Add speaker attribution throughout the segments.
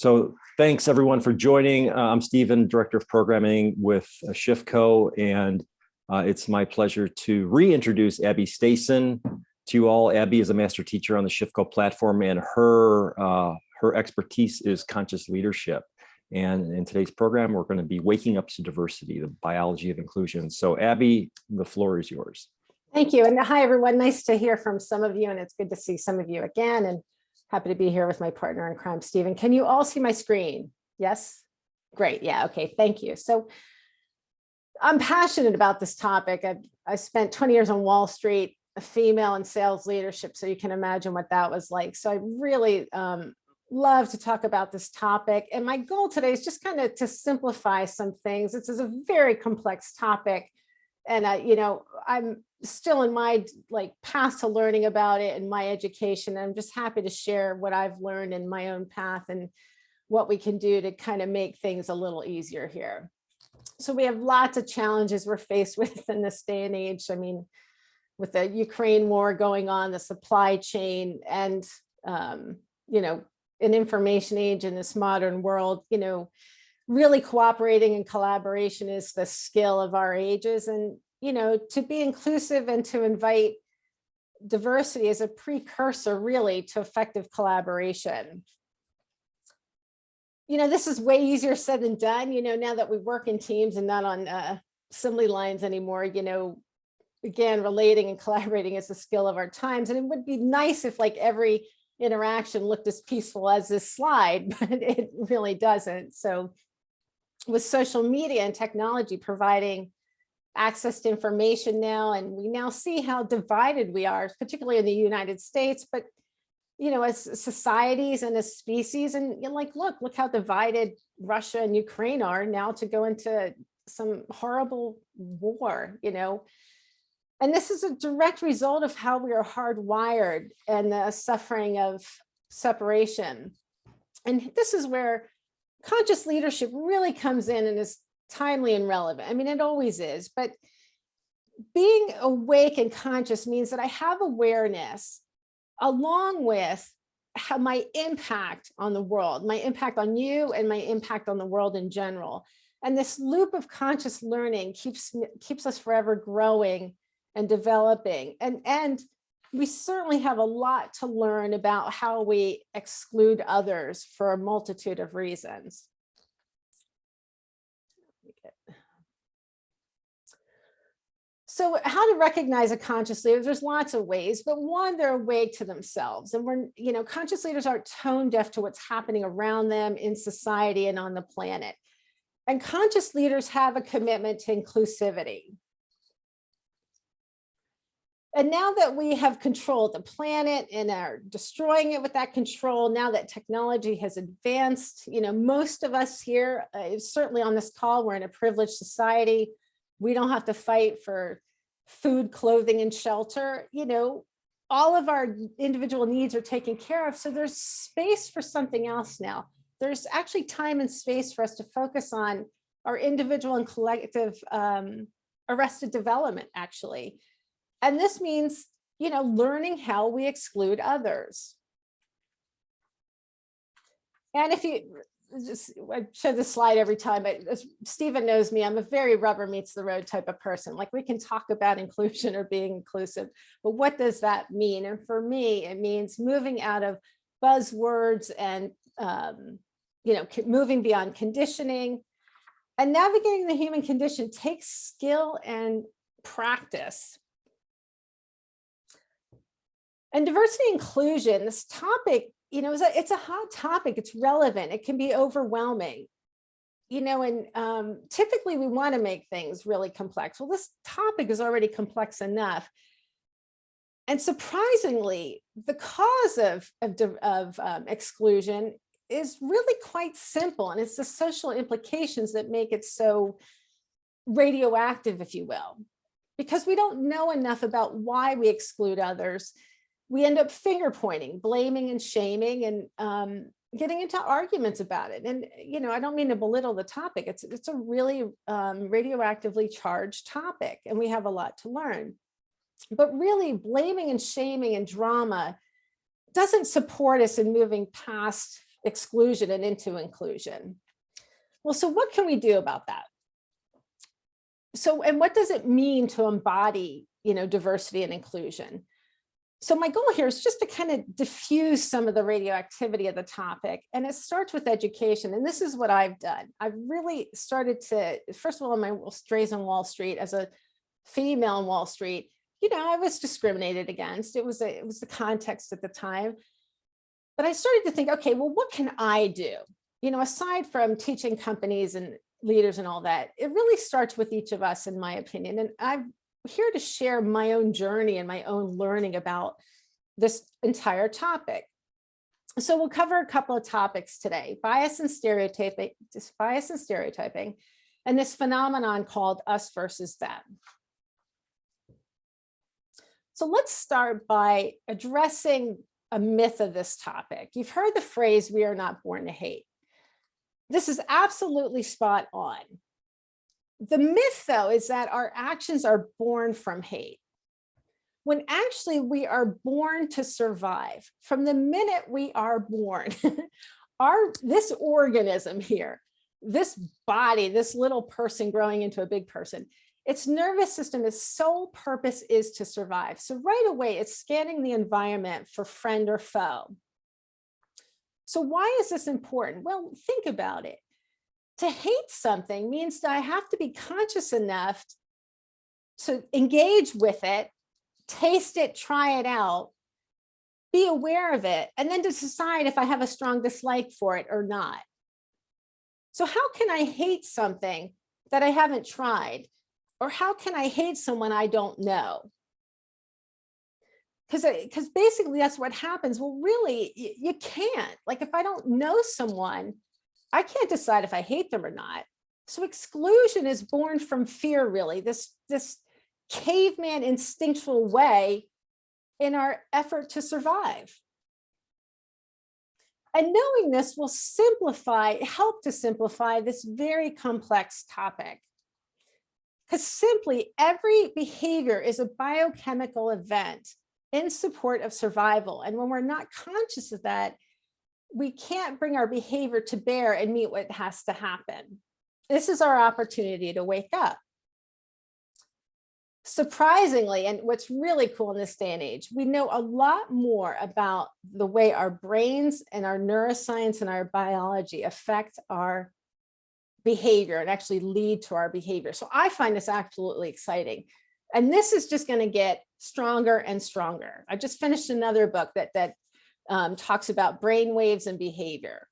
Speaker 1: So thanks everyone for joining. I'm Stephen, Director of Programming with ShiftCo, and it's my pleasure to reintroduce Abby Stason to you all. Abby is a master teacher on the ShiftCo platform, and her expertise is conscious leadership. And in today's program, we're going to be waking up to diversity, the biology of inclusion. So Abby, the floor is yours.
Speaker 2: Thank you. And hi, everyone. Nice to hear from some of you. And it's good to see some of you again. And happy to be here with my partner in crime, Stephen. Can you all see my screen? Yes? Great. Yeah. Okay. Thank you. So I'm passionate about this topic. I spent 20 years on Wall Street, a female in sales leadership. So you can imagine what that was like. So I really love to talk about this topic. And my goal today is just kind of to simplify some things. This is a very complex topic. And I'm still in my path to learning about it and my education. I'm just happy to share what I've learned in my own path and what we can do to kind of make things a little easier here. So we have lots of challenges we're faced with in this day and age. I mean, with the Ukraine war going on, the supply chain, and an information age in this modern world, really cooperating and collaboration is the skill of our ages. And, to be inclusive and to invite diversity is a precursor really to effective collaboration. This is way easier said than done, now that we work in teams and not on assembly lines anymore, again, relating and collaborating is a skill of our times. And it would be nice if every interaction looked as peaceful as this slide, but it really doesn't. So with social media and technology providing access to information now, and we now see how divided we are, particularly in the United States, but as societies and as species, and look how divided Russia and Ukraine are now to go into some horrible war, And this is a direct result of how we are hardwired and the suffering of separation. And this is where conscious leadership really comes in and is timely and relevant. I mean, it always is, but being awake and conscious means that I have awareness along with how my impact on the world, my impact on you and my impact on the world in general. And this loop of conscious learning keeps us forever growing and developing. And we certainly have a lot to learn about how we exclude others for a multitude of reasons. So how to recognize a conscious leader? There's lots of ways, but one, they're awake to themselves. And conscious leaders aren't tone deaf to what's happening around them in society and on the planet. And conscious leaders have a commitment to inclusivity. And now that we have controlled the planet and are destroying it with that control, now that technology has advanced, most of us here, certainly on this call, we're in a privileged society. We don't have to fight for food, clothing, and shelter. All of our individual needs are taken care of. So there's space for something else now. There's actually time and space for us to focus on our individual and collective arrested development, actually. And this means, learning how we exclude others. And if you I show this slide every time, but Stephen knows me, I'm a very rubber meets the road type of person. We can talk about inclusion or being inclusive, but what does that mean? And for me, it means moving out of buzzwords and, moving beyond conditioning. And navigating the human condition takes skill and practice. And diversity inclusion, this topic, it's a hot topic. It's relevant. It can be overwhelming, and typically we want to make things really complex. Well, this topic is already complex enough. And surprisingly, the cause of exclusion is really quite simple. And it's the social implications that make it so radioactive, if you will, because we don't know enough about why we exclude others. We end up finger pointing, blaming and shaming, and getting into arguments about it. And, I don't mean to belittle the topic. It's a really radioactively charged topic, and we have a lot to learn. But really, blaming and shaming and drama doesn't support us in moving past exclusion and into inclusion. Well, so what can we do about that? So, and what does it mean to embody, diversity and inclusion? So my goal here is just to kind of diffuse some of the radioactivity of the topic. And it starts with education. And this is what I've done. I've really started to, first of all, in my days on Wall Street as a female on Wall Street, I was discriminated against. It was the context at the time. But I started to think, okay, well, what can I do? Aside from teaching companies and leaders and all that, it really starts with each of us, in my opinion. And I'm here to share my own journey and my own learning about this entire topic. So we'll cover a couple of topics today: bias and stereotyping, and this phenomenon called us versus them. So let's start by addressing a myth of this topic. You've heard the phrase, "we are not born to hate." This is absolutely spot on. The myth, though, is that our actions are born from hate, when actually we are born to survive. From the minute we are born, this organism here, this body, this little person growing into a big person, its nervous system, its sole purpose is to survive. So right away, it's scanning the environment for friend or foe. So why is this important? Well, think about it. To hate something means that I have to be conscious enough to engage with it, taste it, try it out, be aware of it, and then to decide if I have a strong dislike for it or not. So how can I hate something that I haven't tried? Or how can I hate someone I don't know? Because basically that's what happens. Well, really, you can't. Like, if I don't know someone, I can't decide if I hate them or not. So exclusion is born from fear, really, this caveman instinctual way in our effort to survive. And knowing this will help to simplify this very complex topic. Because simply every behavior is a biochemical event in support of survival. And when we're not conscious of that, we can't bring our behavior to bear and meet what has to happen. This is our opportunity to wake up. Surprisingly, and what's really cool in this day and age, we know a lot more about the way our brains and our neuroscience and our biology affect our behavior and actually lead to our behavior. So I find this absolutely exciting. And this is just going to get stronger and stronger. I just finished another book that talks about brain waves and behavior.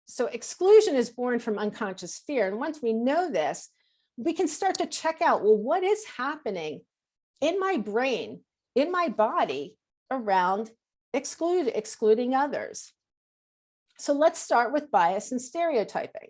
Speaker 2: So exclusion is born from unconscious fear. And once we know this, we can start to check out, well, what is happening in my brain, in my body around excluding others. So let's start with bias and stereotyping.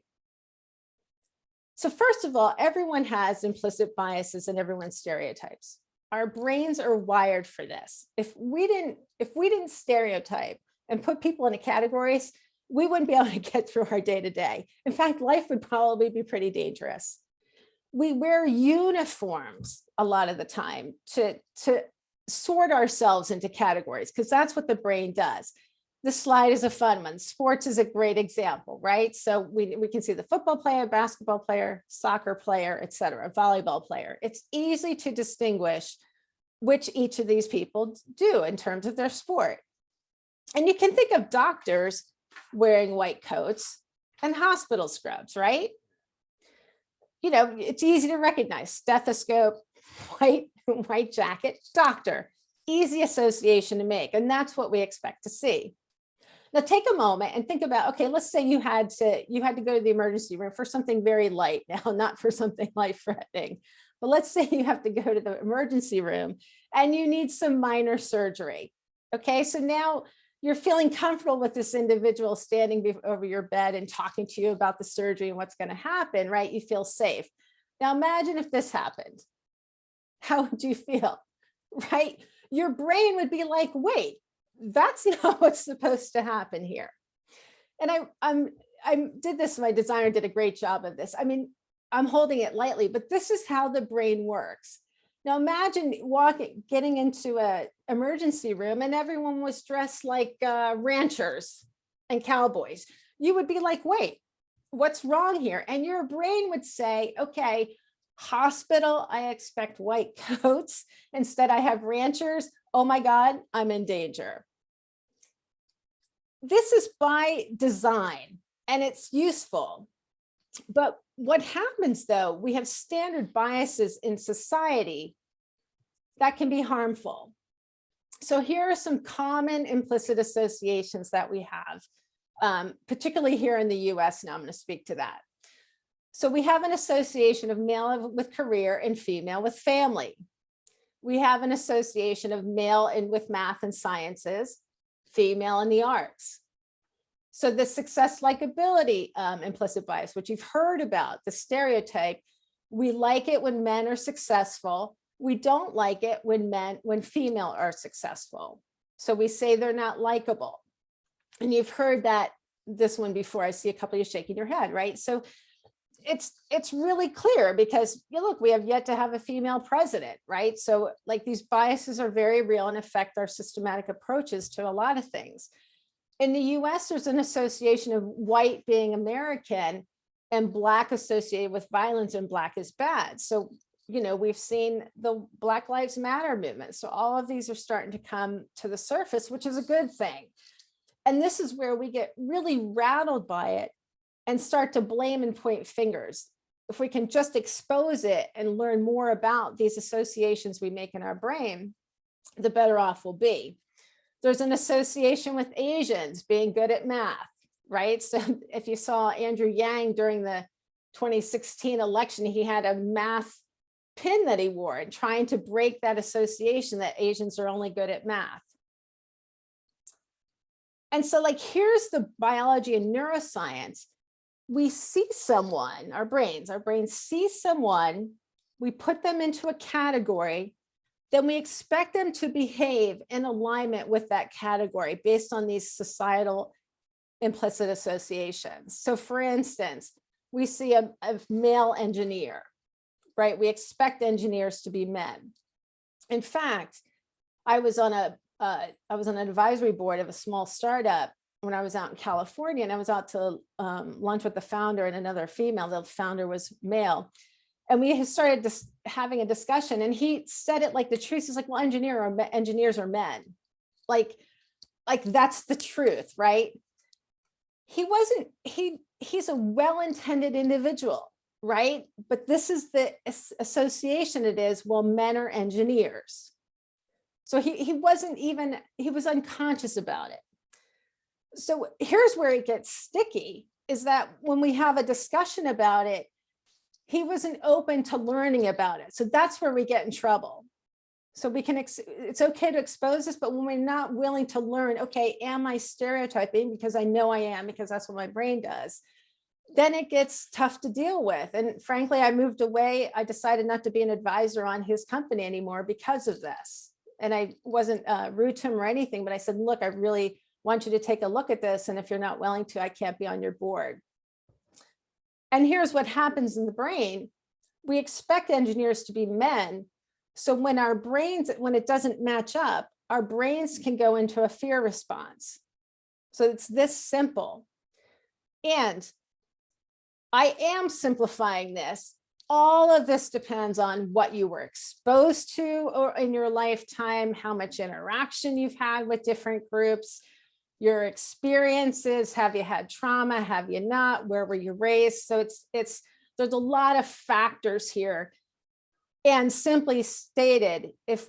Speaker 2: So first of all, everyone has implicit biases and everyone's stereotypes. Our brains are wired for this. If we didn't stereotype and put people into categories, we wouldn't be able to get through our day to day. In fact, life would probably be pretty dangerous. We wear uniforms a lot of the time to sort ourselves into categories, because that's what the brain does. The slide is a fun one. Sports is a great example, right? So we can see the football player, basketball player, soccer player, et cetera, volleyball player. It's easy to distinguish which each of these people do in terms of their sport. And you can think of doctors wearing white coats and hospital scrubs, right? It's easy to recognize: stethoscope, white jacket, doctor. Easy association to make. And that's what we expect to see. Now take a moment and think about, okay, let's say you had to go to the emergency room for something very light now, not for something life-threatening. But let's say you have to go to the emergency room and you need some minor surgery. Okay, so now you're feeling comfortable with this individual standing over your bed and talking to you about the surgery and what's going to happen, right? You feel safe. Now imagine if this happened. How would you feel, right? Your brain would be like, wait, that's not what's supposed to happen here. And I did this, my designer did a great job of this. I mean, I'm holding it lightly, but this is how the brain works. Now imagine getting into an emergency room and everyone was dressed like ranchers, and cowboys, you would be like, wait, what's wrong here? And your brain would say, okay, hospital, I expect white coats. Instead, I have ranchers. Oh my God, I'm in danger. This is by design and it's useful. But what happens though, we have standard biases in society that can be harmful. So here are some common implicit associations that we have, particularly here in the US. Now I'm going to speak to that. So we have an association of male with career and female with family. We have an association of male and with math and sciences, female in the arts. So the success likability implicit bias, which you've heard about, the stereotype, we like it when men are successful. We don't like it when female are successful. So we say they're not likable. And you've heard that this one before. I see a couple of you shaking your head, right? So it's really clear because you look, we have yet to have a female president, right? So like these biases are very real and affect our systematic approaches to a lot of things. In the US, there's an association of white being American and Black associated with violence, and Black is bad. So, you know, we've seen the Black Lives Matter movement. So all of these are starting to come to the surface, which is a good thing. And this is where we get really rattled by it and start to blame and point fingers. If we can just expose it and learn more about these associations we make in our brain, the better off we'll be. There's an association with Asians being good at math, right? So if you saw Andrew Yang during the 2016 election, he had a math pin that he wore and trying to break that association that Asians are only good at math. And so like, here's the biology and neuroscience. We see someone, our brains see someone, we put them into a category, then we expect them to behave in alignment with that category based on these societal implicit associations. So for instance, we see a male engineer, right? We expect engineers to be men. In fact, I was on an advisory board of a small startup when I was out in California, and I was out to lunch with the founder and another female. The founder was male. And we started having a discussion, and he said it like the truth. He's like, well, engineers are men. Like that's the truth, right? He's a well-intended individual, right? But this is the association it is, well, men are engineers. So he was unconscious about it. So here's where it gets sticky, is that when we have a discussion about it, he wasn't open to learning about it. So that's where we get in trouble. So it's okay to expose this, but when we're not willing to learn, okay, am I stereotyping? Because I know I am, because that's what my brain does. Then it gets tough to deal with. And frankly, I moved away. I decided not to be an advisor on his company anymore because of this. And I wasn't rude to him or anything, but I said, look, I really want you to take a look at this. And if you're not willing to, I can't be on your board. And here's what happens in the brain. We expect engineers to be men. So when our brains, when it doesn't match up, our brains can go into a fear response. So it's this simple. And I am simplifying this. All of this depends on what you were exposed to or in your lifetime, how much interaction you've had with different groups, your experiences. Have you had trauma? Have you not? Where were you raised? So there's a lot of factors here. And simply stated, if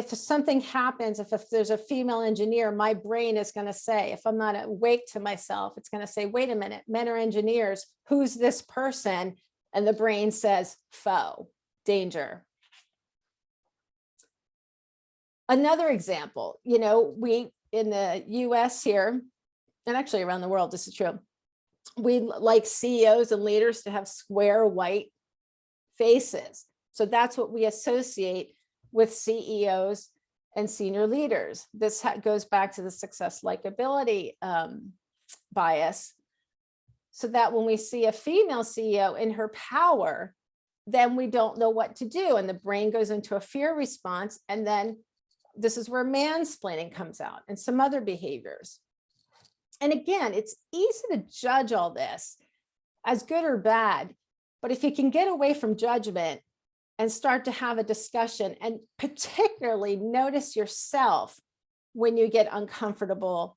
Speaker 2: something happens, if there's a female engineer, my brain is going to say, if I'm not awake to myself, it's going to say, wait a minute, men are engineers. Who's this person? And the brain says, foe, danger. Another example, we in the US here, and actually around the world, this is true. We like CEOs and leaders to have square white faces. So that's what we associate with CEOs and senior leaders. This goes back to the success likability bias. So that when we see a female CEO in her power, then we don't know what to do. And the brain goes into a fear response. And then this is where mansplaining comes out and some other behaviors. And again, it's easy to judge all this as good or bad, but if you can get away from judgment and start to have a discussion, and particularly notice yourself when you get uncomfortable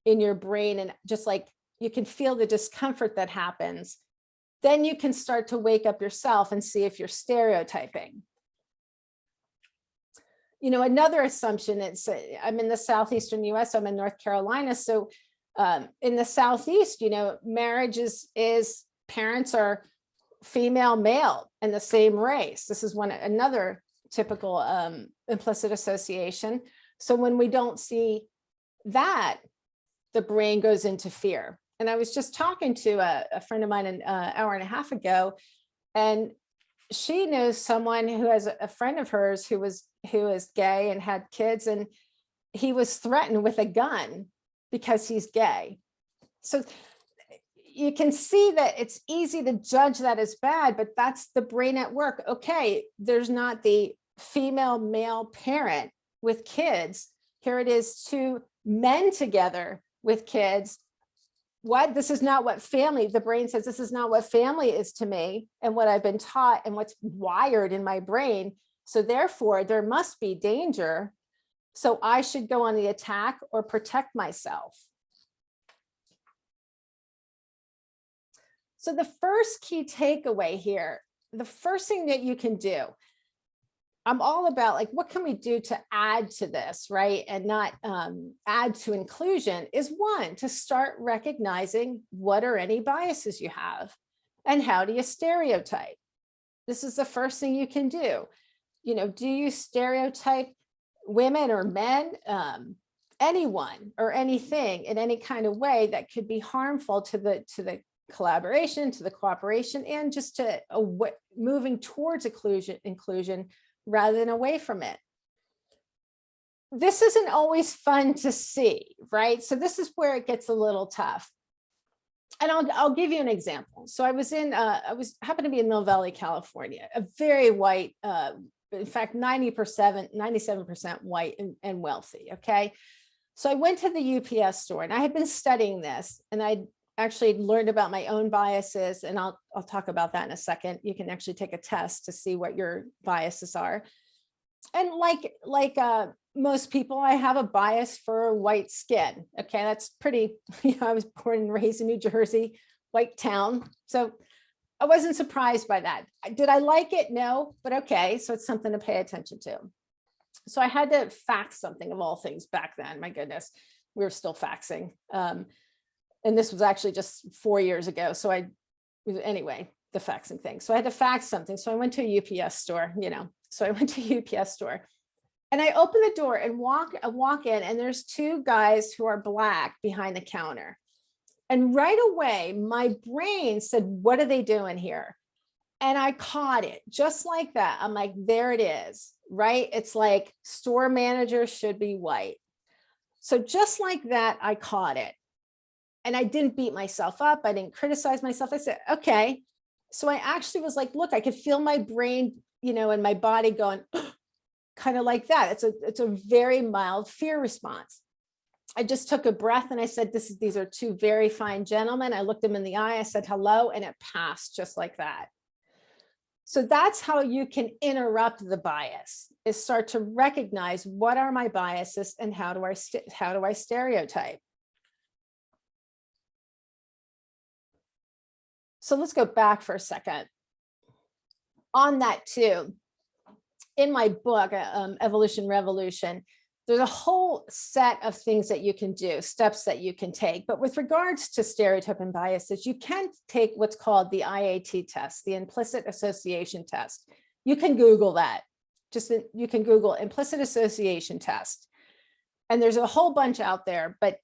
Speaker 2: in your brain, and just like you can feel the discomfort that happens, then you can start to wake up yourself and see if you're stereotyping. You know, another assumption is, I'm in the southeastern US, I'm in North Carolina. So in the Southeast, you know, marriage is parents are female, male, and the same race. This is another typical implicit association. So when we don't see that, the brain goes into fear. And I was just talking to a friend of mine an hour and a half ago, and she knows someone who has a friend of hers who is gay and had kids, and he was threatened with a gun because he's gay. So you can see that it's easy to judge that as bad, but that's the brain at work. Okay, there's not the female male parent with kids. Here it is, two men together with kids. What? This is not what family, the brain says, this is not what family is to me and what I've been taught and what's wired in my brain. So therefore there must be danger. So I should go on the attack or protect myself. So the first key takeaway here, the first thing that you can do, I'm all about like, what can we do to add to this, right? And not add to inclusion, is one, to start recognizing what are any biases you have and how do you stereotype? This is the first thing you can do. You know, do you stereotype women or men, anyone or anything in any kind of way that could be harmful to the collaboration, to the cooperation, and just to moving towards inclusion rather than away from it? This isn't always fun to see, right? So this is where it gets a little tough. And I'll give you an example. So I happened to be in Mill Valley, California, a very white, in fact, 97% white and wealthy, okay? So I went to the UPS store, and I had been studying this, and I actually learned about my own biases, and I'll talk about that in a second. You can actually take a test to see what your biases are. And like most people, I have a bias for white skin. Okay, that's pretty, I was born and raised in New Jersey, white town. So I wasn't surprised by that. Did I like it? No, but okay. So it's something to pay attention to. So I had to fax something, of all things, back then. My goodness, we were still faxing. And this was actually just 4 years ago. So anyway, the faxing thing. So I had to fax something. So I went to a UPS store, so I went to a UPS store, and I open the door and walk in, and there's two guys who are Black behind the counter. And right away, my brain said, what are they doing here? And I caught it just like that. I'm like, there it is, right? It's like store managers should be white. So just like that, I caught it. And I didn't beat myself up. I didn't criticize myself. I said, okay. So I actually was like, look, I could feel my brain, and my body going kind of like that. It's a very mild fear response. I just took a breath and I said, these are two very fine gentlemen. I looked them in the eye. I said, hello, and it passed just like that. So that's how you can interrupt the bias, is start to recognize what are my biases and how do I stereotype. So let's go back for a second. On that too, in my book, Evolution Revolution, there's a whole set of things that you can do, steps that you can take. But with regards to stereotype and biases, you can take what's called the IAT test, the implicit association test. You can Google that. You can Google implicit association test. And there's a whole bunch out there, but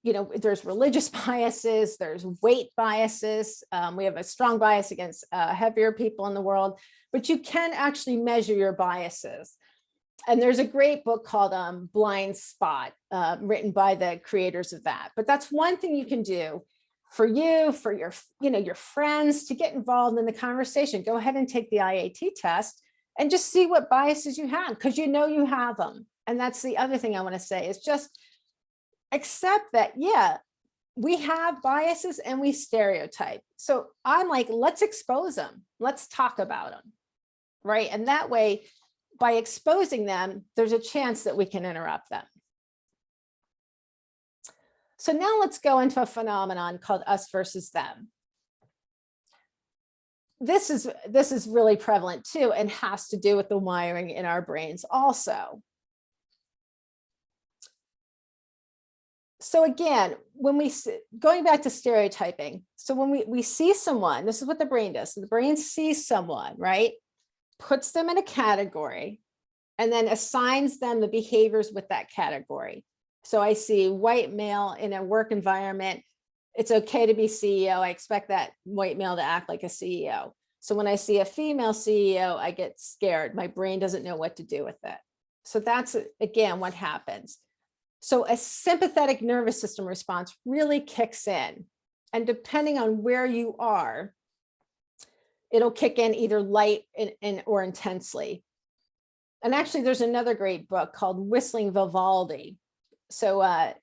Speaker 2: there's religious biases, there's weight biases. We have a strong bias against heavier people in the world, but you can actually measure your biases. And there's a great book called Blind Spot, written by the creators of that. But that's one thing you can do for you, for your friends, to get involved in the conversation. Go ahead and take the IAT test and just see what biases you have, because you have them. And that's the other thing I want to say, is just accept that, yeah, we have biases and we stereotype. So I'm like, let's expose them. Let's talk about them, right? And that way, by exposing them, there's a chance that we can interrupt them. So now let's go into a phenomenon called us versus them. This is really prevalent too, and has to do with the wiring in our brains also. So again, when going back to stereotyping, so when we see someone, this is what the brain does. So the brain sees someone, right? Puts them in a category and then assigns them the behaviors with that category. So I see white male in a work environment. It's okay to be CEO. I expect that white male to act like a CEO. So when I see a female CEO, I get scared. My brain doesn't know what to do with it. So that's, again, what happens. So a sympathetic nervous system response really kicks in. And depending on where you are, it'll kick in either light or intensely. And actually, there's another great book called Whistling Vivaldi. So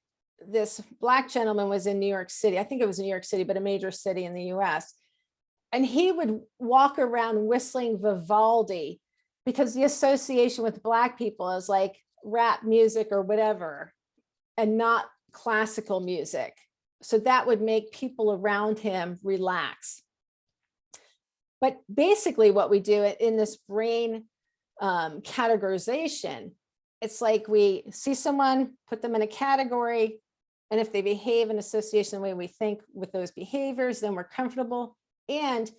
Speaker 2: this Black gentleman was in New York City. I think it was New York City, but a major city in the US. And he would walk around whistling Vivaldi because the association with Black people is like rap music or whatever, and not classical music. So that would make people around him relax. But basically what we do in this brain categorization, it's like we see someone, put them in a category, and if they behave in association the way we think with those behaviors, then we're comfortable. And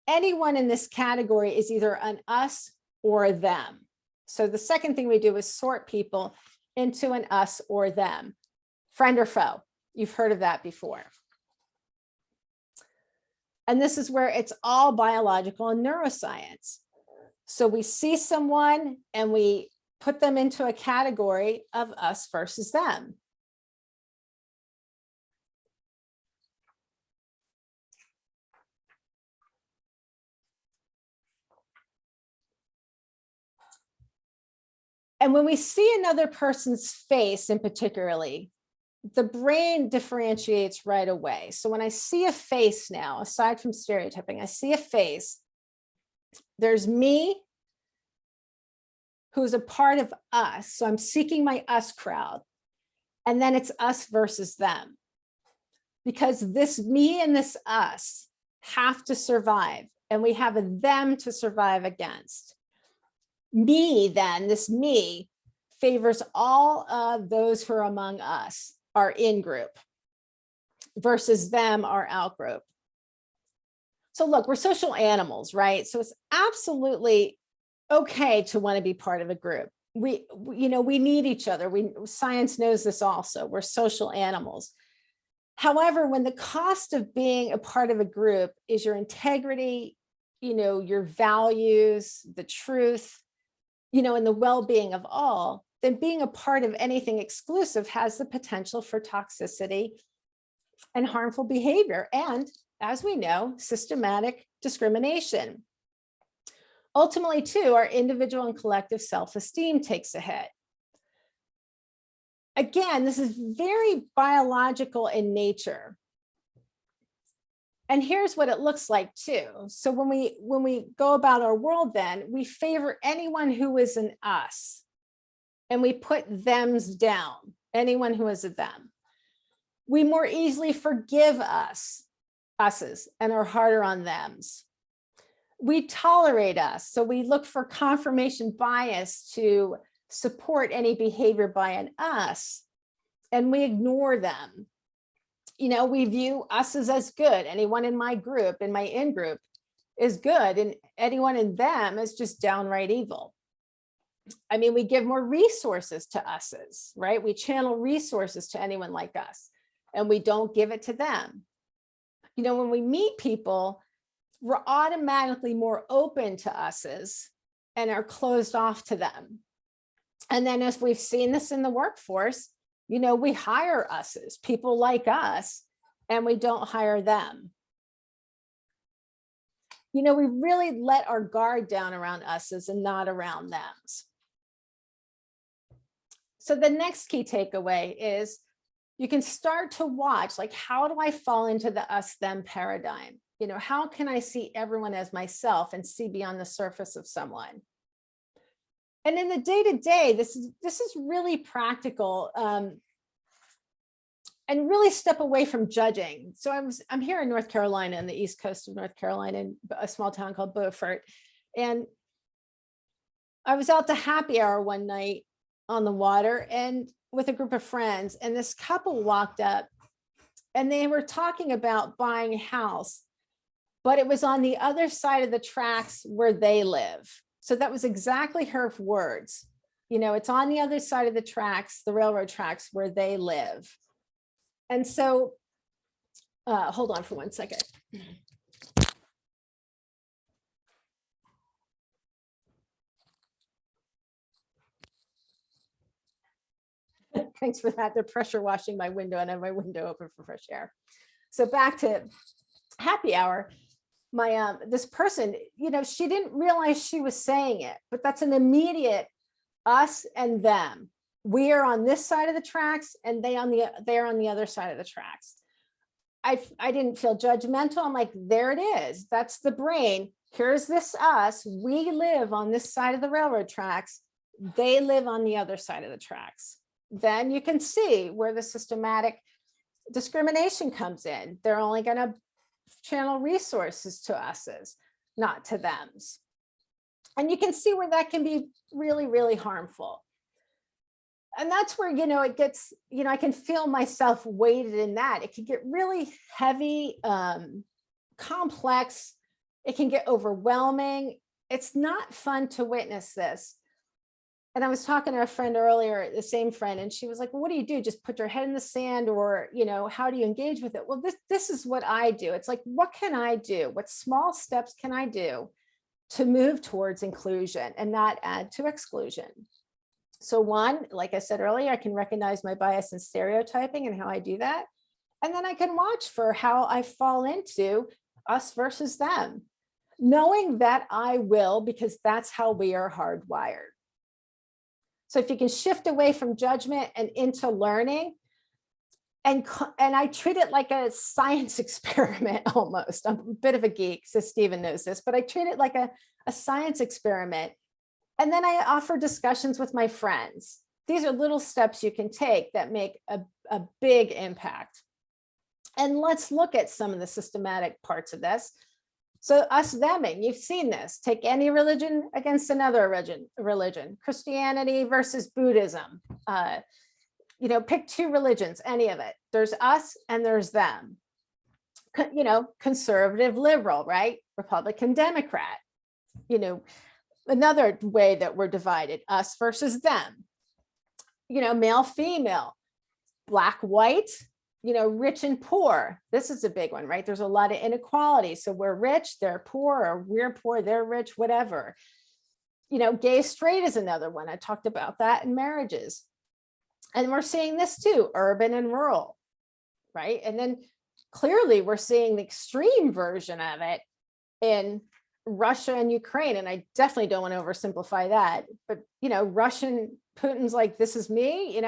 Speaker 2: anyone in this category is either an us or a them. So the second thing we do is sort people into an us or them, friend or foe. You've heard of that before. And this is where it's all biological and neuroscience. So we see someone and we put them into a category of us versus them. And when we see another person's face in particularly, the brain differentiates right away. So when I see a face now, aside from stereotyping, I see a face, there's me, who's a part of us. So I'm seeking my us crowd. And then it's us versus them. Because this me and this us have to survive. And we have a them to survive against. Me, then, this me favors all of those who are among us, our in-group, versus them, our out-group. So look, we're social animals, right? So it's absolutely okay to want to be part of a group. We need each other. Science knows this also. We're social animals. However, when the cost of being a part of a group is your integrity, your values, the truth, and the well-being of all, then being a part of anything exclusive has the potential for toxicity and harmful behavior. And as we know, systematic discrimination. Ultimately, too, our individual and collective self-esteem takes a hit. Again, this is very biological in nature. And here's what it looks like too. So when we go about our world, then we favor anyone who is an us, and we put thems down, anyone who is a them. We more easily forgive us's, and are harder on thems. We tolerate us, so we look for confirmation bias to support any behavior by an us, and we ignore them. We view us's as good. Anyone in my group, in my in-group, is good, and anyone in them is just downright evil. I mean, we give more resources to us's, right? We channel resources to anyone like us, and we don't give it to them. When we meet people, we're automatically more open to us's and are closed off to them. And then, as we've seen this in the workforce, we hire us's, people like us, and we don't hire them. We really let our guard down around us's and not around them's. So the next key takeaway is you can start to watch, like, how do I fall into the us them paradigm? How can I see everyone as myself and see beyond the surface of someone? And in the day-to-day, this is really practical, and really step away from judging. So I'm here in North Carolina, on the East Coast of North Carolina, in a small town called Beaufort. And I was out to happy hour one night on the water and with a group of friends, and this couple walked up and they were talking about buying a house, but it was on the other side of the tracks where they live. So that was exactly her words. It's on the other side of the tracks, the railroad tracks, where they live. And so, hold on for 1 second. Thanks for that. They're pressure washing my window, and I have my window open for fresh air. So back to happy hour. This person, she didn't realize she was saying it, but that's an immediate us and them. We are on this side of the tracks, and they're on the other side of the tracks. I didn't feel judgmental. I'm like, there it is. That's the brain. Here's this us. We live on this side of the railroad tracks. They live on the other side of the tracks. Then you can see where the systematic discrimination comes in. They're only going to channel resources to us's, not to them's. And you can see where that can be really, really harmful. And that's where, it gets, I can feel myself weighted in that. It can get really heavy, complex. It can get overwhelming. It's not fun to witness this. And I was talking to a friend earlier, the same friend, and she was like, well, what do you do? Just put your head in the sand, or, how do you engage with it? Well, this is what I do. It's like, what can I do? What small steps can I do to move towards inclusion and not add to exclusion? So one, like I said earlier, I can recognize my bias and stereotyping and how I do that. And then I can watch for how I fall into us versus them, knowing that I will, because that's how we are hardwired. So if you can shift away from judgment and into learning, and I treat it like a science experiment almost. I'm a bit of a geek, so Stephen knows this, but I treat it like a science experiment. And then I offer discussions with my friends. These are little steps you can take that make a big impact. And let's look at some of the systematic parts of this. So us theming, you've seen this. Take any religion against another religion. Christianity versus Buddhism. Pick two religions, any of it. There's us and there's them. Conservative, liberal, right? Republican, Democrat. Another way that we're divided, us versus them. Male, female, black, white, rich and poor. This is a big one, right? There's a lot of inequality. So we're rich, they're poor, or we're poor, they're rich, whatever. Gay, straight is another one. I talked about that in marriages. And we're seeing this too, urban and rural, right? And then clearly we're seeing the extreme version of it in Russia and Ukraine. And I definitely don't want to oversimplify that, but, Putin's like, this is me,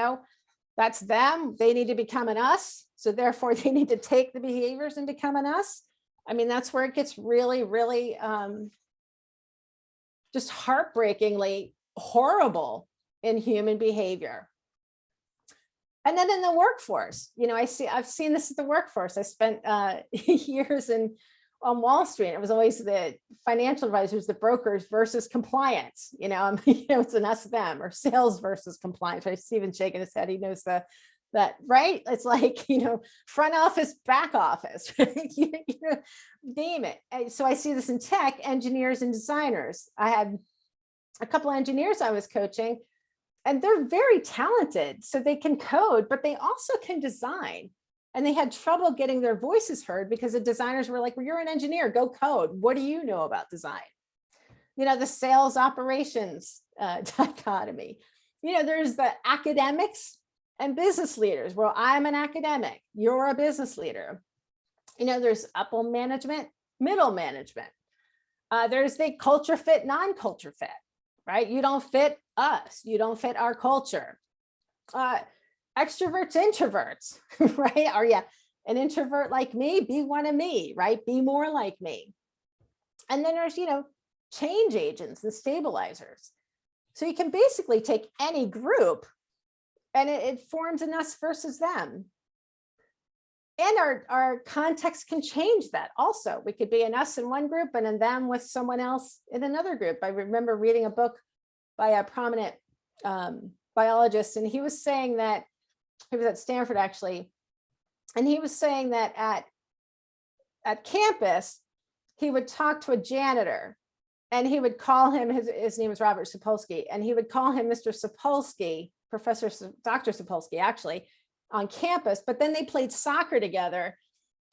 Speaker 2: that's them. They need to become an us. So therefore they need to take the behaviors and become an us. I mean, that's where it gets really, really just heartbreakingly horrible in human behavior. And then in the workforce, I've seen this at the workforce. I spent years on Wall Street. It was always the financial advisors, the brokers versus compliance. It's an us them, or sales versus compliance. Right? Stephen's shaking his head. He knows that, right? It's like, front office, back office, name it. And so I see this in tech, engineers and designers. I had a couple of engineers I was coaching, and they're very talented. So they can code, but they also can design. And they had trouble getting their voices heard because the designers were like, well, you're an engineer, go code. What do you know about design? The sales operations dichotomy. There's the academics and business leaders. Well, I'm an academic, you're a business leader. There's upper management, middle management. There's the culture fit, non-culture fit, right? You don't fit us, you don't fit our culture. extroverts, introverts, right? Or yeah, an introvert like me, be one of me, right? Be more like me. And then there's, change agents and stabilizers. So you can basically take any group and it forms an us versus them. And our context can change that also. We could be an us in one group and an them with someone else in another group. I remember reading a book by a prominent biologist, and he was saying that, he was at Stanford actually, and he was saying that at campus, he would talk to a janitor and he would call him, his name was Robert Sapolsky, and he would call him Mr. Sapolsky, Dr. Sapolsky actually, on campus, but then they played soccer together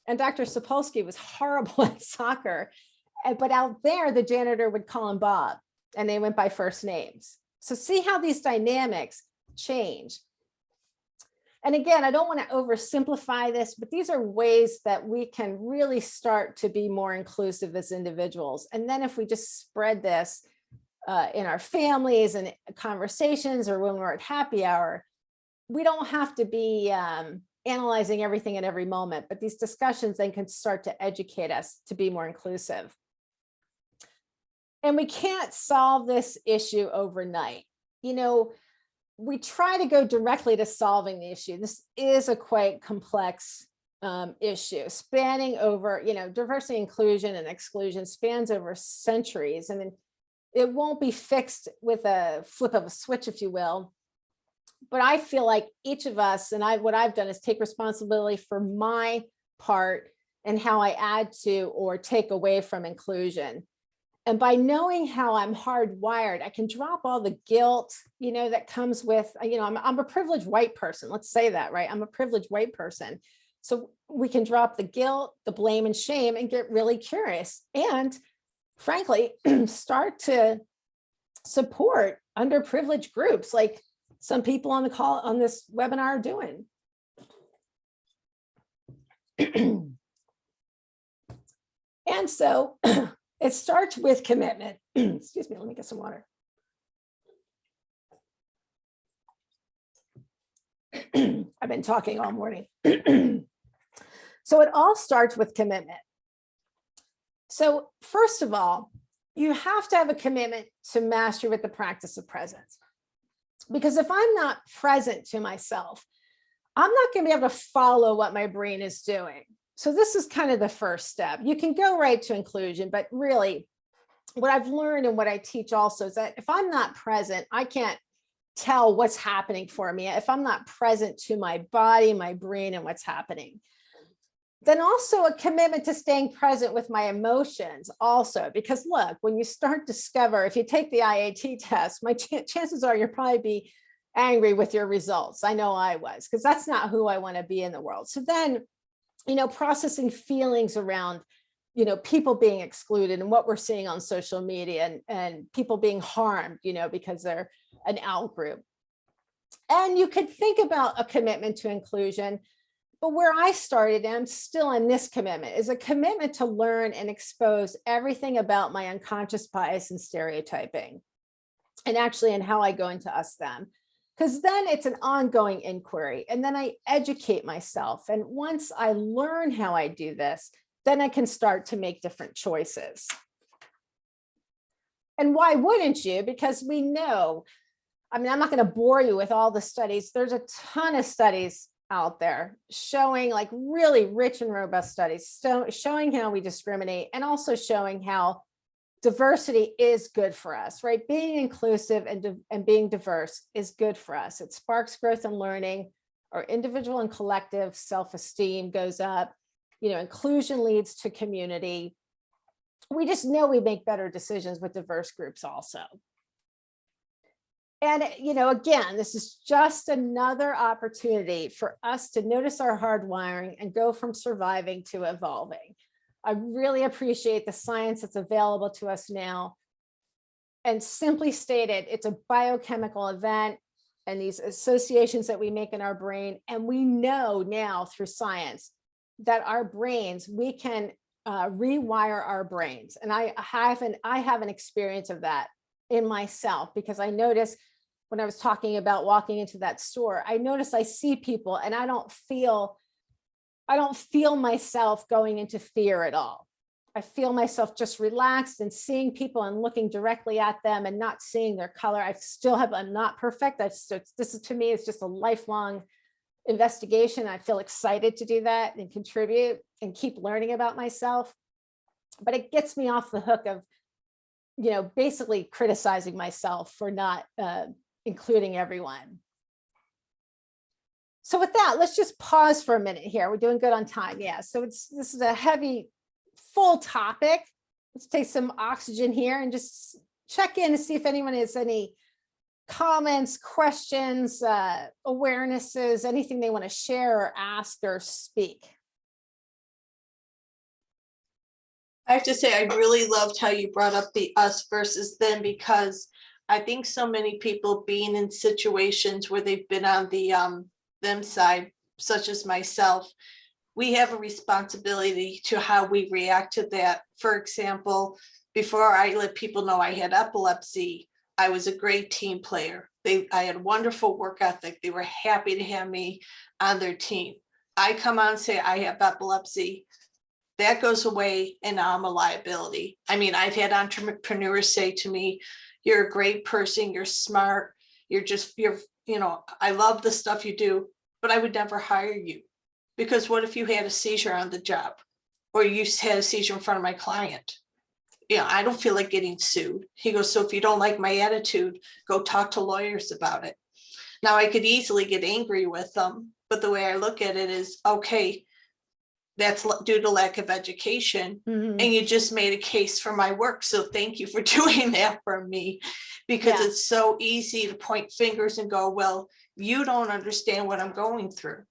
Speaker 2: and Dr. Sapolsky was horrible at soccer, but out there, the janitor would call him Bob and they went by first names. So see how these dynamics change. And again, I don't want to oversimplify this, but these are ways that we can really start to be more inclusive as individuals. And then if we just spread this in our families and conversations or when we're at happy hour, we don't have to be analyzing everything at every moment, but these discussions then can start to educate us to be more inclusive. And we can't solve this issue overnight. We try to go directly to solving the issue. This is a quite complex issue spanning over, diversity, inclusion, and exclusion spans over centuries. I mean, it won't be fixed with a flip of a switch, if you will. But I feel like each of us, and what I've done is take responsibility for my part and how I add to or take away from inclusion. And by knowing how I'm hardwired, I can drop all the guilt, that comes with, I'm a privileged white person. Let's say that, right? I'm a privileged white person. So we can drop the guilt, the blame and shame and get really curious. And frankly, start to support underprivileged groups like some people on the call on this webinar are doing. And so it starts with commitment. Excuse me, let me get some water. I've been talking all morning. So it all starts with commitment. So first of all, you have to have a commitment to mastery with the practice of presence. Because if I'm not present to myself, I'm not going to be able to follow what my brain is doing. So this is kind of the first step. You can go right to inclusion, but really what I've learned and what I teach also is that if I'm not present, I can't tell what's happening for me. If I'm not present to my body, my brain, and what's happening. Then also a commitment to staying present with my emotions also, because look, when you start to discover, if you take the IAT test, my chances are you'll probably be angry with your results. I know I was, because that's not who I want to be in the world. So then, processing feelings around, people being excluded and what we're seeing on social media and people being harmed, because they're an out group. And you could think about a commitment to inclusion. But where I started, and I'm still in this commitment, is a commitment to learn and expose everything about my unconscious bias and stereotyping, and actually in how I go into us them. Because then it's an ongoing inquiry, and then I educate myself. And once I learn how I do this, then I can start to make different choices. And why wouldn't you? Because we know, I'm not going to bore you with all the studies. There's a ton of studies out there showing, like, really rich and robust studies, showing how we discriminate and also showing how diversity is good for us, right? Being inclusive and being diverse is good for us. It sparks growth and learning. Our individual and collective self-esteem goes up. Inclusion leads to community. We just know we make better decisions with diverse groups also. And, again, this is just another opportunity for us to notice our hardwiring and go from surviving to evolving. I really appreciate the science that's available to us now. And simply stated, it's a biochemical event and these associations that we make in our brain. And we know now through science that our brains, we can rewire our brains. And I have an experience of that in myself, because I notice when I was talking about walking into that store, I notice I see people and I don't feel myself going into fear at all. I feel myself just relaxed and seeing people and looking directly at them and not seeing their color. I'm not perfect. This is, to me, it's just a lifelong investigation. I feel excited to do that and contribute and keep learning about myself. But it gets me off the hook of, basically criticizing myself for not including everyone. So with that, let's just pause for a minute here. We're doing good on time. Yeah. So this is a heavy, full topic. Let's take some oxygen here and just check in to see if anyone has any comments, questions, awarenesses, anything they want to share or ask or speak.
Speaker 3: I have to say, I really loved how you brought up the us versus them, because I think so many people being in situations where they've been on the them side, such as myself, we have a responsibility to how we react to that. For example, before I let people know I had epilepsy, I was a great team player. I had wonderful work ethic. They were happy to have me on their team. I come on and say I have epilepsy. That goes away and now I'm a liability. I mean, I've had entrepreneurs say to me, you're a great person, you're smart, I love the stuff you do, but I would never hire you. Because what if you had a seizure on the job, or you had a seizure in front of my client? I don't feel like getting sued. He goes, so if you don't like my attitude, go talk to lawyers about it. Now I could easily get angry with them, but the way I look at it is, okay, that's due to lack of education.
Speaker 2: Mm-hmm.
Speaker 3: And you just made a case for my work. So thank you for doing that for me, because it's so easy to point fingers and go, well, you don't understand what I'm going through.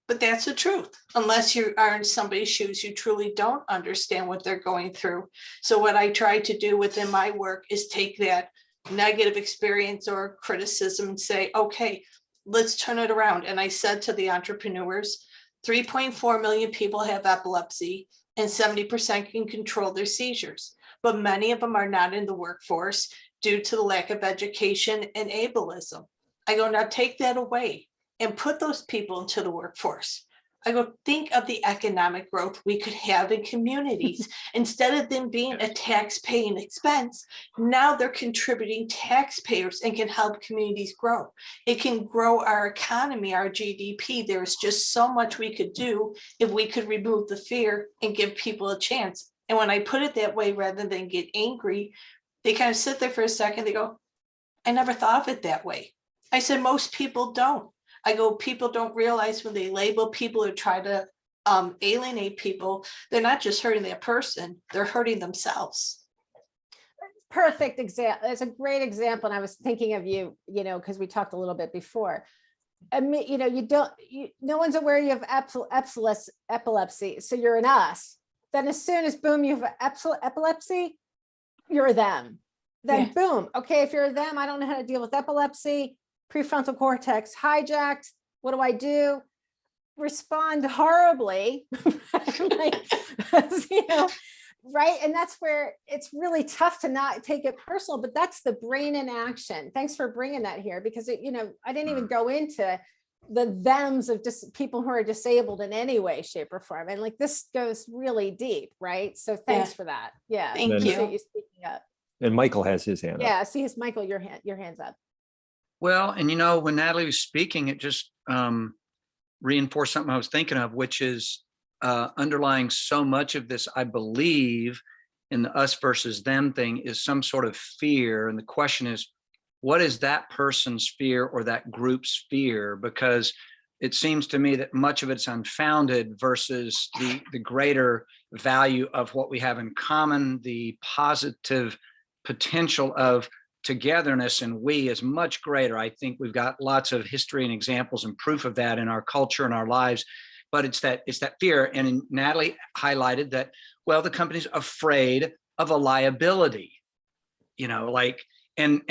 Speaker 3: But that's the truth. Unless you are in somebody's shoes, you truly don't understand what they're going through. So what I try to do within my work is take that negative experience or criticism and say, okay, let's turn it around. And I said to the entrepreneurs, 3.4 million people have epilepsy and 70% can control their seizures, but many of them are not in the workforce due to the lack of education and ableism. I go, now take that away and put those people into the workforce. I go, think of the economic growth we could have in communities. Instead of them being a tax-paying expense, now they're contributing taxpayers and can help communities grow. It can grow our economy, our GDP. There's just so much we could do if we could remove the fear and give people a chance. And when I put it that way, rather than get angry, they kind of sit there for a second. They go, I never thought of it that way. I said, most people don't. I go, people don't realize when they label people or try to alienate people, they're not just hurting that person, they're hurting themselves.
Speaker 2: Perfect example. It's a great example. And I was thinking of you, because we talked a little bit before. I mean, no one's aware you have epilepsy. So you're an us. Then as soon as boom, you have epilepsy, you're a them. Then boom. Okay, if you're a them, I don't know how to deal with epilepsy. Prefrontal cortex hijacked. What do? Respond horribly. Like, right? And that's where it's really tough to not take it personal, but that's the brain in action. Thanks for bringing that here, because I didn't even go into the thems of just people who are disabled in any way, shape, or form. And like, this goes really deep, right? So thanks for that. Yeah.
Speaker 3: Thank you.
Speaker 2: You speaking up.
Speaker 1: And Michael has his hand up.
Speaker 2: Yeah. See, Michael, your hand's up.
Speaker 4: Well, and when Natalie was speaking, it just reinforced something I was thinking of, which is underlying so much of this, I believe, in the us versus them thing is some sort of fear. And the question is, what is that person's fear or that group's fear? Because it seems to me that much of it's unfounded versus the greater value of what we have in common, the positive potential of togetherness and we is much greater. I think we've got lots of history and examples and proof of that in our culture and our lives, but it's that fear. And Natalie highlighted that, well, the company's afraid of a liability, and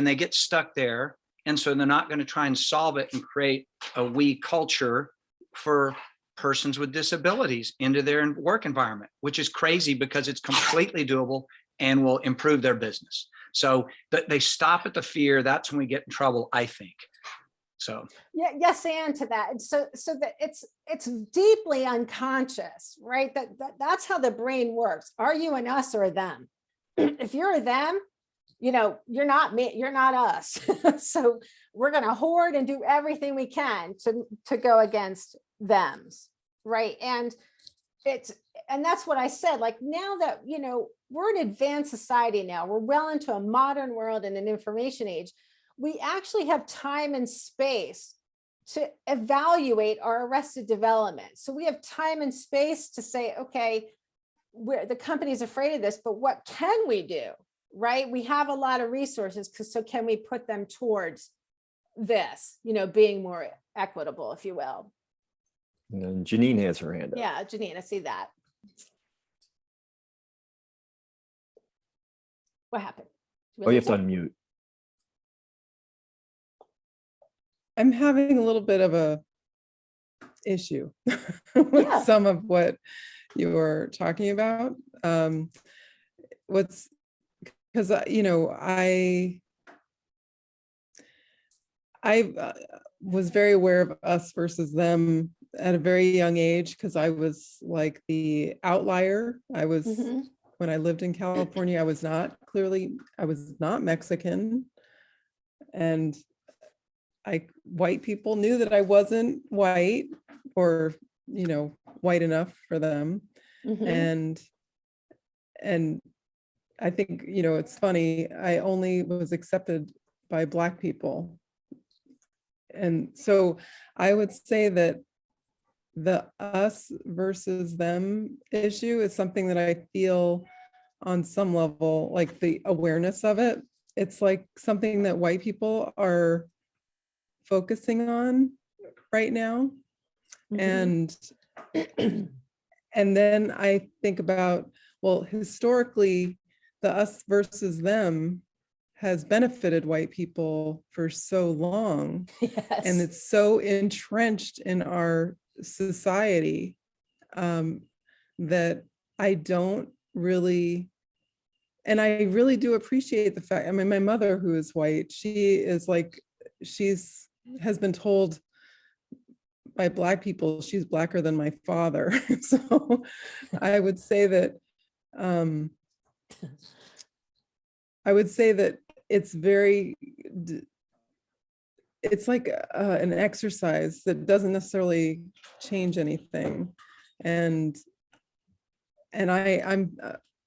Speaker 4: they get stuck there. And so they're not going to try and solve it and create a we culture for persons with disabilities into their work environment, which is crazy because it's completely doable and will improve their business. So they stop at the fear. That's when we get in trouble, I think. So
Speaker 2: yeah, yes, and to that. And so that it's deeply unconscious, right? That's how the brain works. Are you an us or a them? If you're a them, you're not me, you're not us. So we're going to hoard and do everything we can to go against thems, right? And that's what I said, like, now that we're an advanced society now, we're well into a modern world and an information age, we actually have time and space to evaluate our arrested development. So we have time and space to say, okay, the company's afraid of this, but what can we do? Right? We have a lot of resources, so can we put them towards this, being more equitable, if you will.
Speaker 1: And Janine has her hand up.
Speaker 2: Yeah, Janine, I see that. What happened?
Speaker 1: Oh, you have to unmute.
Speaker 5: I'm having a little bit of a issue with
Speaker 2: Yeah.
Speaker 5: some of what you were talking about. Because I was very aware of us versus them at a very young age, because I was like the outlier. I was when I lived in California, I was not Mexican, and white people knew that I wasn't white, or white enough for them. And I think it's funny, I only was accepted by Black people. And so I would say that the us versus them issue is something that I feel on some level, like the awareness of it, it's like something that white people are focusing on right now. And then I think about, well, historically, the us versus them has benefited white people for so long.
Speaker 2: Yes.
Speaker 5: And it's so entrenched in our society that I don't really, and I really do appreciate the fact, I mean, my mother, who is white, has been told by Black people she's Blacker than my father. So I would say that it's like an exercise that doesn't necessarily change anything. And I'm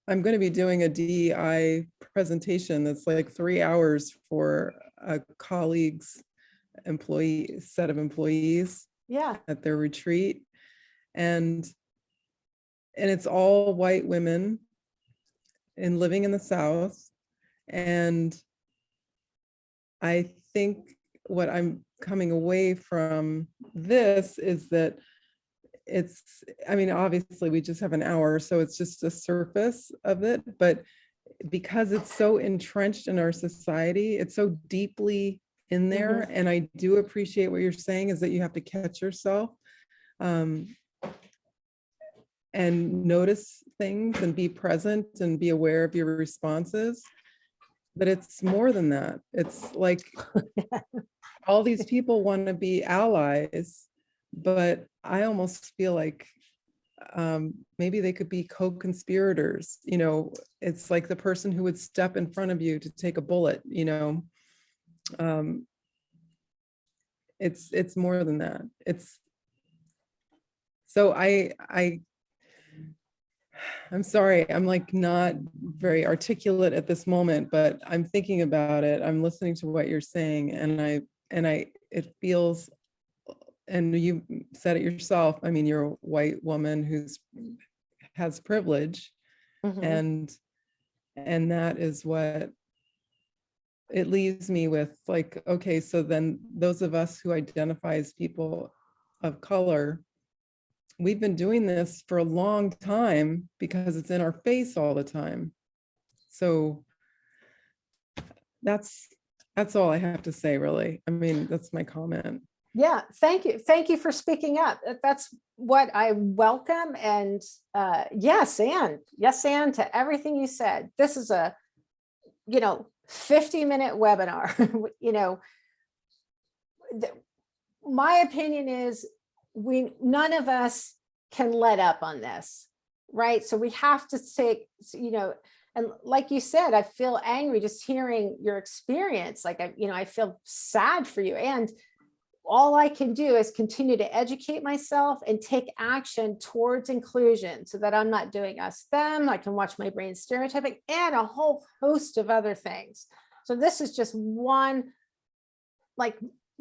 Speaker 5: going to be doing a DEI presentation that's like 3 hours for a colleague's set of employees at their retreat. And it's all white women and living in the South. And I think what I'm coming away from this is that obviously we just have an hour, so it's just a surface of it, but because it's so entrenched in our society, it's so deeply in there. And I do appreciate what you're saying, is that you have to catch yourself and notice things and be present and be aware of your responses. But it's more than that. It's like all these people want to be allies, but I almost feel like maybe they could be co-conspirators. It's like the person who would step in front of you to take a bullet. It's more than that. So I'm sorry, I'm like not very articulate at this moment, but I'm thinking about it. I'm listening to what you're saying, and it feels, and you said it yourself, I mean, you're a white woman who has privilege, and that is what it leaves me with, like, okay, so then those of us who identify as people of color, we've been doing this for a long time because it's in our face all the time. So that's all I have to say, really. I mean, that's my comment.
Speaker 2: Yeah, thank you. Thank you for speaking up. That's what I welcome. And yes, and to everything you said. This is a, 50-minute webinar. My opinion is none of us can let up on this, right? So we have to take, and like you said, I feel angry just hearing your experience. Like, I feel sad for you. And all I can do is continue to educate myself and take action towards inclusion so that I'm not doing us, them. I can watch my brain stereotyping and a whole host of other things. So this is just one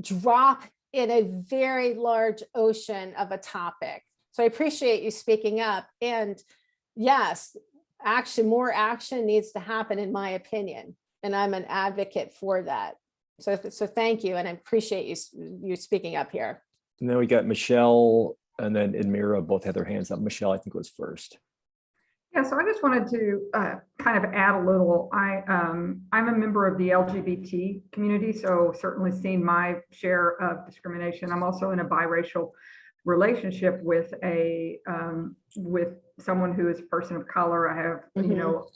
Speaker 2: drop in a very large ocean of a topic. So I appreciate you speaking up. And yes, more action needs to happen, in my opinion. And I'm an advocate for that. So thank you. And I appreciate you speaking up here.
Speaker 1: And then we got Michelle and then Admira both had their hands up. Michelle, I think, was first.
Speaker 6: Yeah, so I just wanted to kind of add a little. I'm a member of the LGBT community, so certainly seen my share of discrimination. I'm also in a biracial relationship with someone who is a person of color. I have,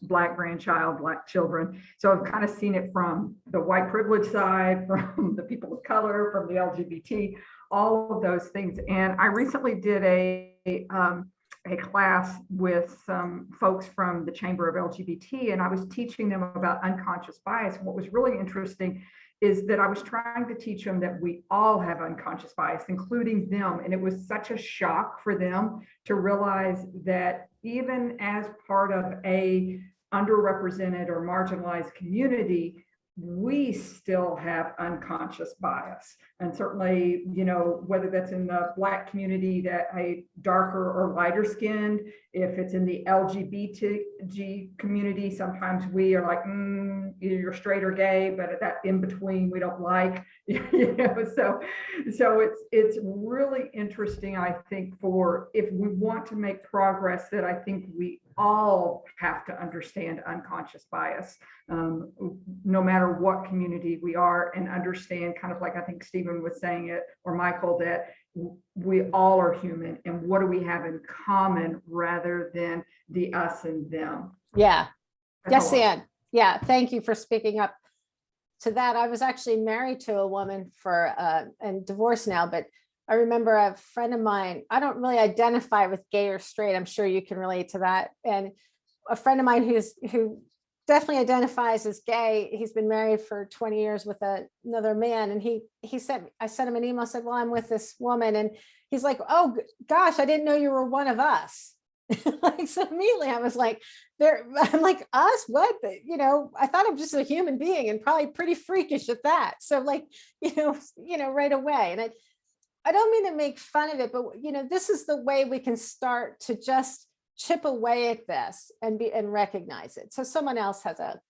Speaker 6: Black grandchild, Black children. So I've kind of seen it from the white privilege side, from the people of color, from the LGBT, all of those things. And I recently did a class with some folks from the Chamber of LGBT, and I was teaching them about unconscious bias. And what was really interesting is that I was trying to teach them that we all have unconscious bias, including them. And it was such a shock for them to realize that even as part of a underrepresented or marginalized community, we still have unconscious bias. And certainly, whether that's in the Black community, that a darker or lighter skinned, if it's in the LGBT community, sometimes we are like, you're straight or gay, but that in between we don't like, so it's really interesting, I think, for if we want to make progress, that I think we all have to understand unconscious bias, no matter what community we are, and understand, kind of like I think Stephen was saying it, or Michael, that we all are human, and what do we have in common rather than the us and them.
Speaker 2: Yeah. Yes, Ann. Yeah, thank you for speaking up to that. I was actually married to a woman and divorced now, but I remember a friend of mine, I don't really identify with gay or straight. I'm sure you can relate to that. And a friend of mine who definitely identifies as gay, he's been married for 20 years with another man. And I sent him an email, said, well, I'm with this woman. And he's like, oh gosh, I didn't know you were one of us. So immediately I was like, I'm like, us, what? I thought I'm just a human being and probably pretty freakish at that. So right away. And I don't mean to make fun of it, but this is the way we can start to just chip away at this and recognize it. So someone else has a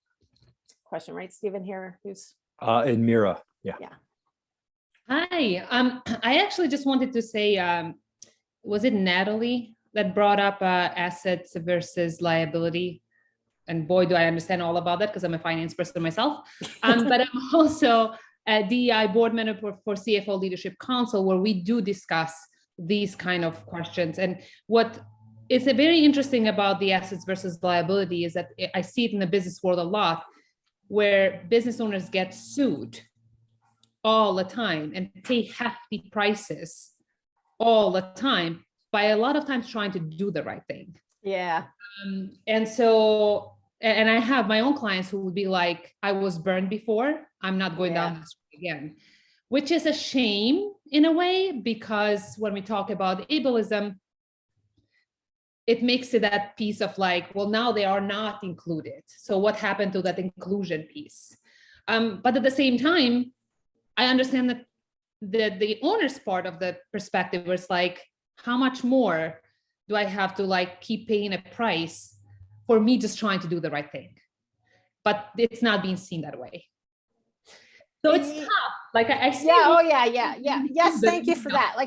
Speaker 2: question, right, Stephen, here, who's
Speaker 1: Admira. Yeah.
Speaker 7: Hi. I actually just wanted to say, was it Natalie that brought up assets versus liability? And boy, do I understand all about that, because I'm a finance person myself. But I'm also a DEI board member for CFO Leadership Council, where we do discuss these kind of questions. And what is very interesting about the assets versus liability is that I see it in the business world a lot, where business owners get sued all the time and pay hefty prices all the time, by a lot of times trying to do the right thing.
Speaker 2: Yeah.
Speaker 7: And I have my own clients who would be like, I was burned before, I'm not going down this road again, which is a shame in a way, because when we talk about ableism, it makes it that piece of like, well, now they are not included. So what happened to that inclusion piece? But at the same time, I understand that the owner's part of the perspective was like, how much more do I have to keep paying a price for me just trying to do the right thing? But it's not being seen that way. So it's tough. I see.
Speaker 2: Yeah. Yes, thank you for that. we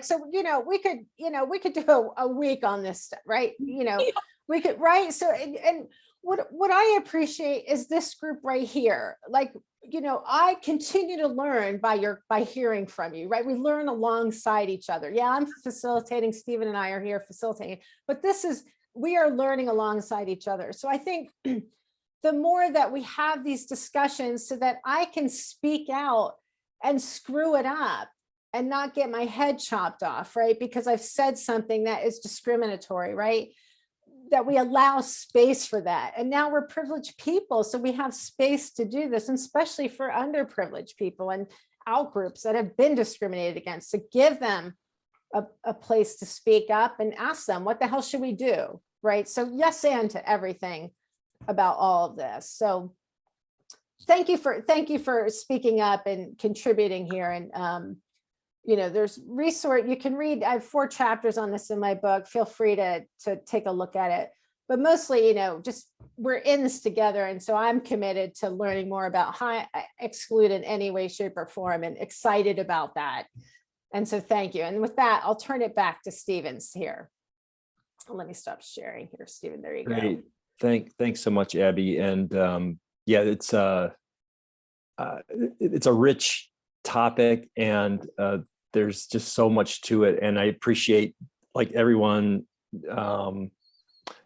Speaker 2: could do a week on this stuff, right? We could, right? So, and what I appreciate is this group right here. Like, you know, I continue to learn by hearing from you, right? We learn alongside each other. Yeah, I'm facilitating, Stephen and I are here facilitating, but we are learning alongside each other. So I think the more that we have these discussions so that I can speak out and screw it up and not get my head chopped off, right? Because I've said something that is discriminatory, right? That we allow space for that. And now we're privileged people, so we have space to do this, and especially for underprivileged people and out groups that have been discriminated against, to give them a place to speak up and ask them, what the hell should we do, right? So yes, and to everything about all of this. So thank you for speaking up and contributing here. And you know, there's resource you can read. I have 4 chapters on this in my book. Feel free to take a look at it. But mostly, you know, just we're in this together. And so I'm committed to learning more about how I exclude in any way, shape, or form, and excited about that. And so thank you. And with that, I'll turn it back to Stephen's here. Let me stop sharing here, Stephen. There you
Speaker 1: Great.
Speaker 2: go.
Speaker 1: Thanks so much, Abby. And yeah, it's a rich topic, and there's just so much to it. And I appreciate, like, everyone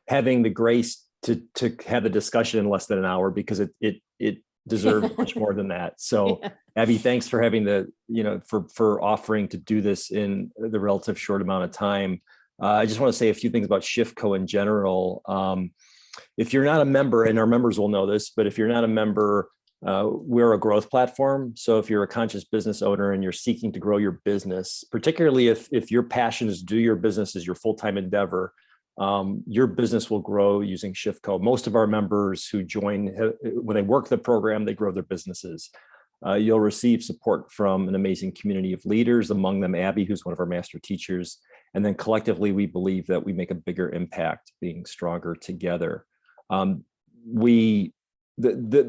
Speaker 1: having the grace to have the discussion in less than an hour, because it deserves much more than that. So yeah. Abby, thanks for having for offering to do this in the relative short amount of time. I just want to say a few things about ShiftCo in general. If you're not a member, and our members will know this, but if you're not a member, we're a growth platform. So if you're a conscious business owner and you're seeking to grow your business, particularly if your passion is to do your business as your full-time endeavor, your business will grow using ShiftCo. Most of our members who join, when they work the program, they grow their businesses. You'll receive support from an amazing community of leaders, among them Abby, who's one of our master teachers. And then collectively, we believe that we make a bigger impact being stronger together. The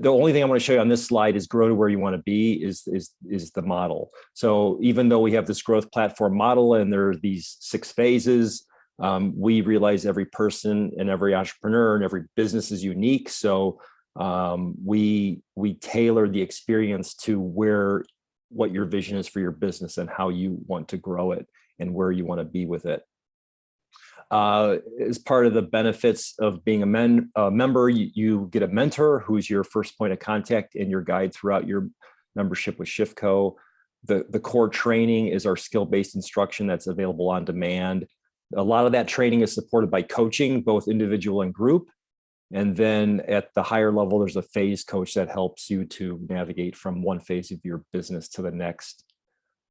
Speaker 1: only thing I want to show you on this slide is grow to where you want to be is the model. So even though we have this growth platform model and there are these 6 phases, we realize every person and every entrepreneur and every business is unique. So we tailor the experience to what your vision is for your business and how you want to grow it and where you want to be with it. As part of the benefits of being a member, you get a mentor who's your first point of contact and your guide throughout your membership with ShiftCo. The core training is our skill-based instruction that's available on demand. A lot of that training is supported by coaching, both individual and group. And then at the higher level, there's a phase coach that helps you to navigate from one phase of your business to the next.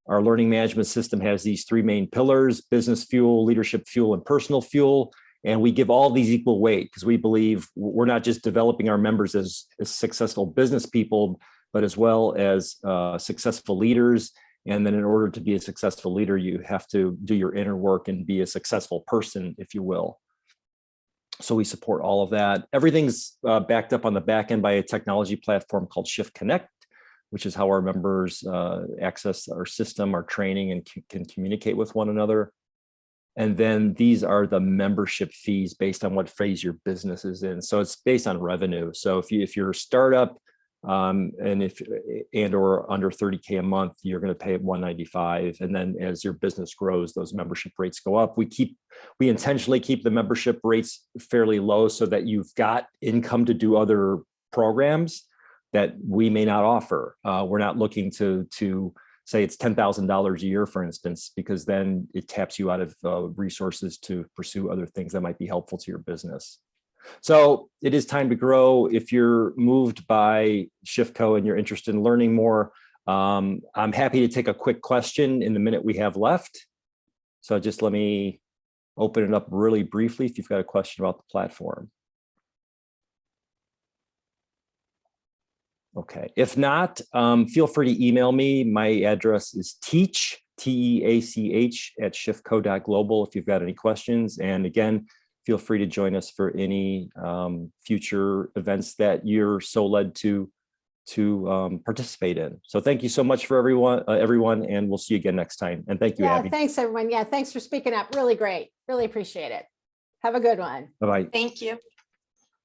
Speaker 1: Our learning management system has these 3 main pillars: business fuel, leadership fuel, and personal fuel. And we give all these equal weight because we believe we're not just developing our members as successful business people, but as well as successful leaders. And then in order to be a successful leader, you have to do your inner work and be a successful person, if you will. So we support all of that. Everything's backed up on the back end by a technology platform called Shift Connect, which is how our members access our system, our training, and can communicate with one another. And then these are the membership fees based on what phase your business is in. So it's based on revenue. So if you're a startup or under 30K a month, you're going to pay $195. And then as your business grows, those membership rates go up. We intentionally keep the membership rates fairly low so that you've got income to do other programs that we may not offer. We're not looking to say it's $10,000 a year, for instance, because then it taps you out of resources to pursue other things that might be helpful to your business. So it is time to grow. If you're moved by ShiftCo and you're interested in learning more, I'm happy to take a quick question in the minute we have left. So just let me open it up really briefly if you've got a question about the platform. Okay, if not, feel free to email me. My address is teach, T-E-A-C-H @shiftco.global if you've got any questions. And again, feel free to join us for any future events that you're so led to participate in. So thank you so much for everyone, and we'll see you again next time. And thank you, Abby.
Speaker 2: Thanks everyone. Yeah, thanks for speaking up. Really great. Really appreciate it. Have a good one.
Speaker 1: Bye-bye.
Speaker 3: Thank you.